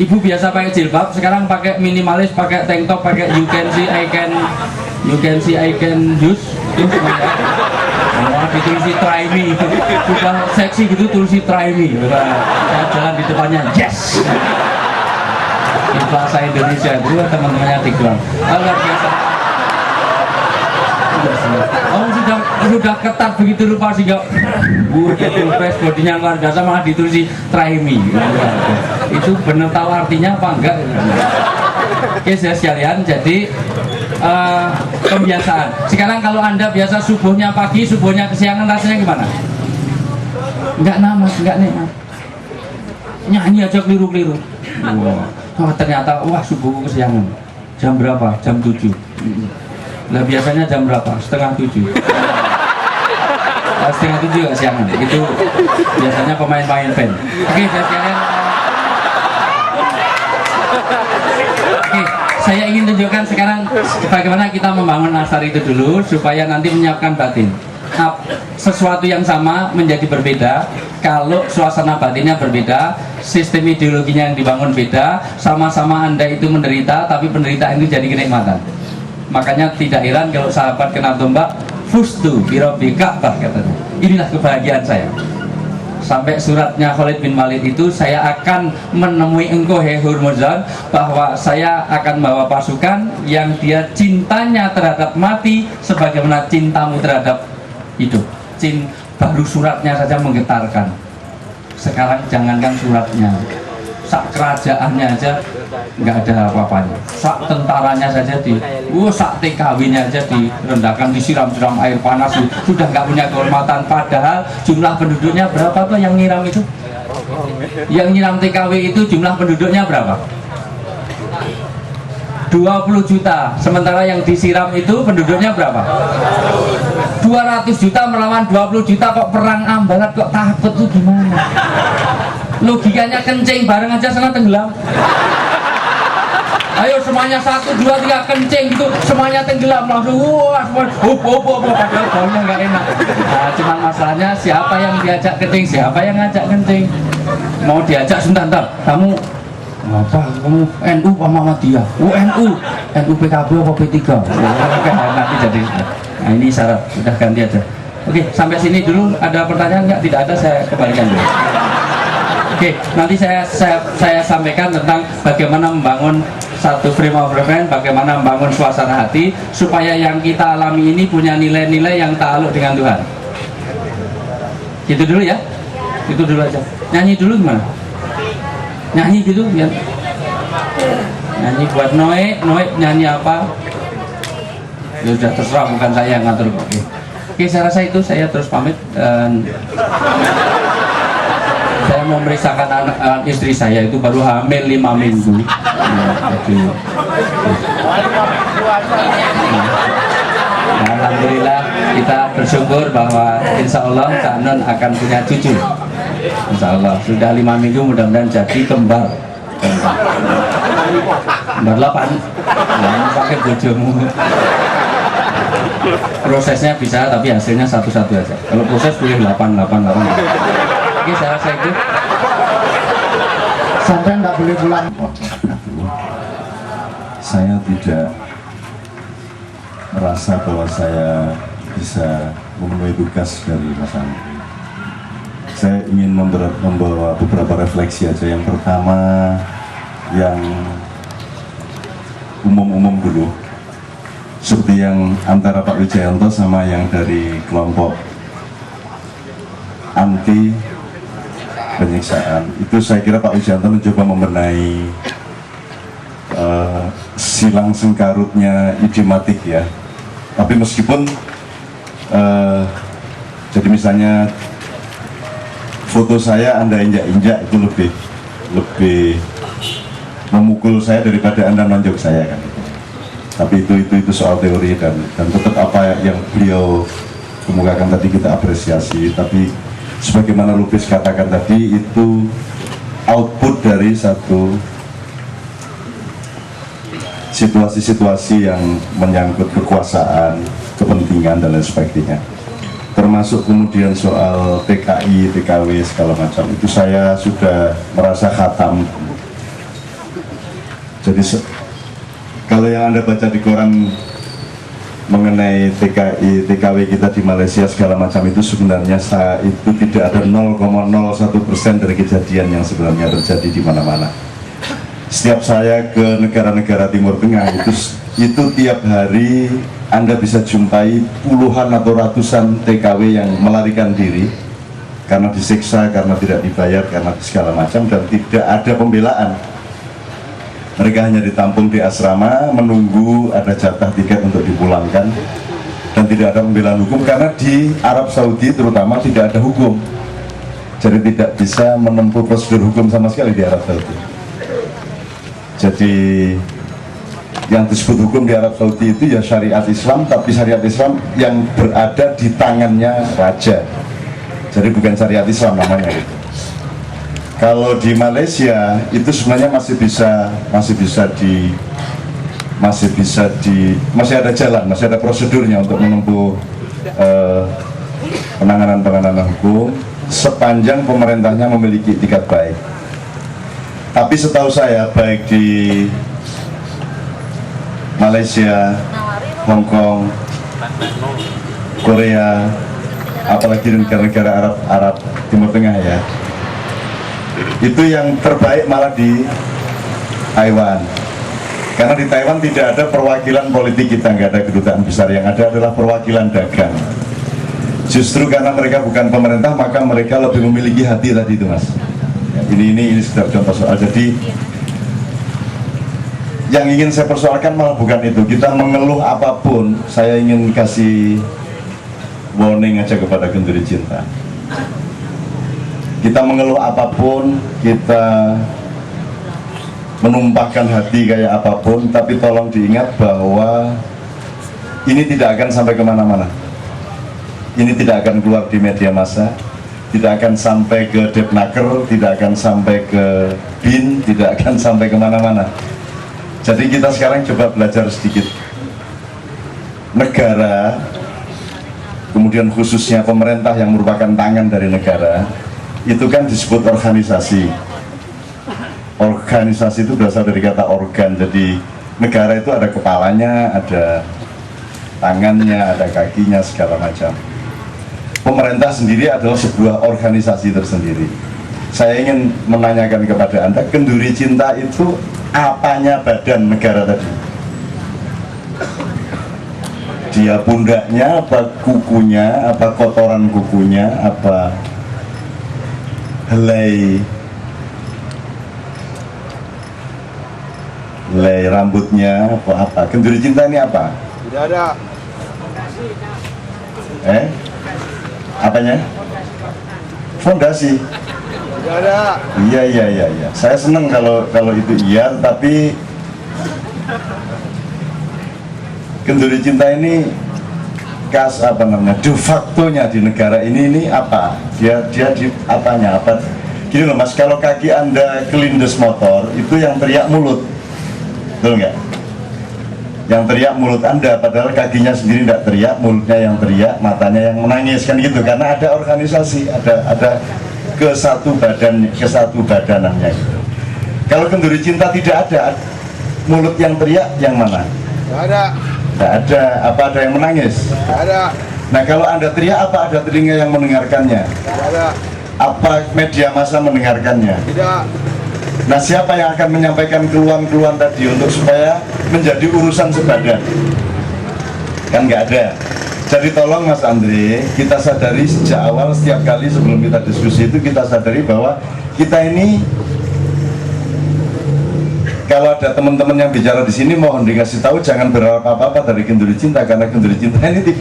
Ibu biasa pakai jilbab, sekarang pakai minimalis, pakai tank top, pakai you can see I can use itu semuanya. Oh, ditulis try me, sudah seksi gitu tulis try me. Saya jalan di depannya, yes. Di Plaza Indonesia itu teman-temannya Tigran. Luar biasa. Oh, sudah ketat begitu rupa sehingga fresh bodinya luar biasa, malah ditulis try me. Itu benar tahu artinya apa enggak? Oke, saya sekalian, jadi kebiasaan. Sekarang kalau Anda biasa subuhnya pagi, subuhnya kesiangan, rasanya gimana? Enggak namas, enggak nikmat. Nyanyi aja keliru-keliru. Oh, ternyata wah subuhku kesiangan. Jam berapa? Jam 7. Lah biasanya jam berapa? Setengah 7. Setengah 7 gak siangan. Itu biasanya pemain-pemain band. Oke, saya sekalian. Oke, saya ingin tunjukkan sekarang bagaimana kita membangun asar itu dulu supaya nanti menyiapkan batin. Sesuatu yang sama menjadi berbeda kalau suasana batinnya berbeda, sistem ideologinya yang dibangun beda, sama-sama Anda itu menderita, tapi penderitaan itu jadi kenikmatan. Makanya tidak heran kalau sahabat kena tombak, fustu birabbi Ka'bah katanya. Inilah kebahagiaan saya. Sampai suratnya Khalid bin Walid itu, saya akan menemui engkau hai Hurmuzan, bahwa saya akan bawa pasukan yang dia cintanya terhadap mati sebagaimana cintamu terhadap hidup. Baru suratnya saja menggetarkan. Sekarang jangankan suratnya, sak kerajaannya aja nggak ada apa-apanya. Sak tentaranya saja sak TKW-nya aja direndahkan, disiram-siram air panas, sudah nggak punya kehormatan. Padahal jumlah penduduknya berapa tuh yang nyiram itu? Yang nyiram TKW itu jumlah penduduknya berapa? 20 juta. Sementara yang disiram itu penduduknya berapa? 200 juta melawan 20 juta, kok perang ambalat, kok takut tuh gimana? Logikanya kencing bareng aja sana tenggelam. Ayo semuanya 1, 2, 3 kencing gitu, semuanya tenggelam langsung. Wah, semua padahal baunya nggak enak. Nah, cuma masalahnya siapa yang diajak kencing, siapa yang ngajak kencing. Mau diajak sebentar, kamu apa? Kamu NU apa Muhammadiyah? NU PKB apa P3? Nanti jadi. Nah, ini syarat, sudah ganti aja. Oke, sampai sini dulu. Ada pertanyaan nggak? Tidak ada, saya kembalikan dulu. Oke, nanti saya sampaikan tentang bagaimana membangun satu frame of reference, bagaimana membangun suasana hati supaya yang kita alami ini punya nilai-nilai yang ta'aluk dengan Tuhan. Gitu dulu ya. Itu dulu aja. Nyanyi dulu gimana? Nyanyi gitu ya. Nyanyi buat Noe nyanyi apa? Ya sudah terserah, bukan saya yang ngatur. Oke, saya rasa itu saya terus pamit dan saya mau memeriksakan anak istri saya itu baru hamil 5 minggu. Nah, alhamdulillah kita bersyukur bahwa insya Allah Cak Nun akan punya cucu. Insya Allah sudah 5 minggu, mudah-mudahan jadi kembar 8. Nah, pakai bojomu. Prosesnya bisa, tapi hasilnya satu-satu aja. Kalau proses boleh 8. Oke, saya rasa itu. Sampai nggak boleh pulang. Saya tidak merasa bahwa saya bisa memenuhi tugas dari Mas Andi. Saya ingin membawa beberapa refleksi aja. Yang pertama, yang umum-umum dulu, seperti yang antara Pak Wijayanto sama yang dari kelompok anti penyiksaan. Itu saya kira Pak Wijayanto mencoba membenahi silang sengkarutnya idiomatik ya. Tapi meskipun jadi misalnya foto saya Anda injak-injak itu lebih memukul saya daripada Anda nonjok saya kan. Tapi itu soal teori dan tetap apa yang beliau kemukakan tadi kita apresiasi. Tapi sebagaimana Lubis katakan tadi, itu output dari satu situasi-situasi yang menyangkut kekuasaan, kepentingan dan lain sebagainya. Termasuk kemudian soal PKI, PKW segala macam, itu saya sudah merasa khatam Jadi kalau yang Anda baca di koran mengenai TKI, TKW kita di Malaysia segala macam itu sebenarnya itu tidak ada 0,01% dari kejadian yang sebenarnya terjadi di mana-mana. Setiap saya ke negara-negara Timur Tengah itu tiap hari Anda bisa jumpai puluhan atau ratusan TKW yang melarikan diri karena disiksa, karena tidak dibayar, karena segala macam, dan tidak ada pembelaan. Mereka hanya ditampung di asrama, menunggu ada jatah tiket untuk dipulangkan, dan tidak ada pembelaan hukum karena di Arab Saudi terutama tidak ada hukum. Jadi tidak bisa menempuh prosedur hukum sama sekali di Arab Saudi. Jadi yang disebut hukum di Arab Saudi itu ya syariat Islam, tapi syariat Islam yang berada di tangannya raja. Jadi bukan syariat Islam namanya itu. Kalau di Malaysia itu sebenarnya masih ada jalan, masih ada prosedurnya untuk menempuh penanganan hukum sepanjang pemerintahnya memiliki itikat baik. Tapi setahu saya baik di Malaysia, Hong Kong, Korea, apalagi di negara-negara Arab Timur Tengah ya, itu yang terbaik malah di Taiwan. Karena di Taiwan tidak ada perwakilan politik kita, nggak ada kedutaan besar, yang ada adalah perwakilan dagang. Justru karena mereka bukan pemerintah, maka mereka lebih memiliki hati tadi itu, Mas. Ini sekedar contoh soal. Jadi yang ingin saya persoalkan malah bukan itu. Kita mengeluh apapun, saya ingin kasih warning aja kepada Genduri Cinta. Kita mengeluh apapun, kita menumpahkan hati kayak apapun, tapi tolong diingat bahwa ini tidak akan sampai kemana-mana. Ini tidak akan keluar di media massa, tidak akan sampai ke Depnaker, tidak akan sampai ke BIN, tidak akan sampai kemana-mana. Jadi kita sekarang coba belajar sedikit. Negara, kemudian khususnya pemerintah yang merupakan tangan dari negara, itu kan disebut organisasi. Organisasi itu berasal dari kata organ. Jadi negara itu ada kepalanya, ada tangannya, ada kakinya, segala macam. Pemerintah sendiri adalah sebuah organisasi tersendiri. Saya ingin menanyakan kepada Anda, Genduri Cinta itu apanya badan negara tadi? Dia pundaknya, apa kukunya, apa kotoran kukunya, apa helai rambutnya, apa? Genduri Cinta ini apa? Tidak ada. Apanya? Fondasi. Tidak ada. Iya. Saya senang kalau itu iya, tapi Genduri Cinta ini de facto-nya di negara ini apa? Dia di apanya? Apa? Gini loh Mas, kalau kaki Anda kelindes motor, itu yang teriak mulut. Betul nggak? Yang teriak mulut Anda, padahal kakinya sendiri tidak teriak, mulutnya yang teriak, matanya yang menangis, kan gitu. Karena ada organisasi, ada kesatu badanannya gitu. Kalau Genduri Cinta tidak ada, mulut yang teriak yang mana? Tidak ada. Tidak ada. Apa ada yang menangis? Tidak ada. Nah kalau Anda teriak, apa ada telinga yang mendengarkannya? Tidak ada. Apa media massa mendengarkannya? Tidak. Nah siapa yang akan menyampaikan keluhan-keluhan tadi untuk supaya menjadi urusan sebadan? Kan nggak ada. Jadi tolong Mas Andre, kita sadari sejak awal, setiap kali sebelum kita diskusi itu kita sadari bahwa kita ini, kalau ada teman-teman yang bicara di sini, mohon dikasih tahu jangan berharap apa-apa dari Genduri Cinta, karena Genduri Cinta ini tidak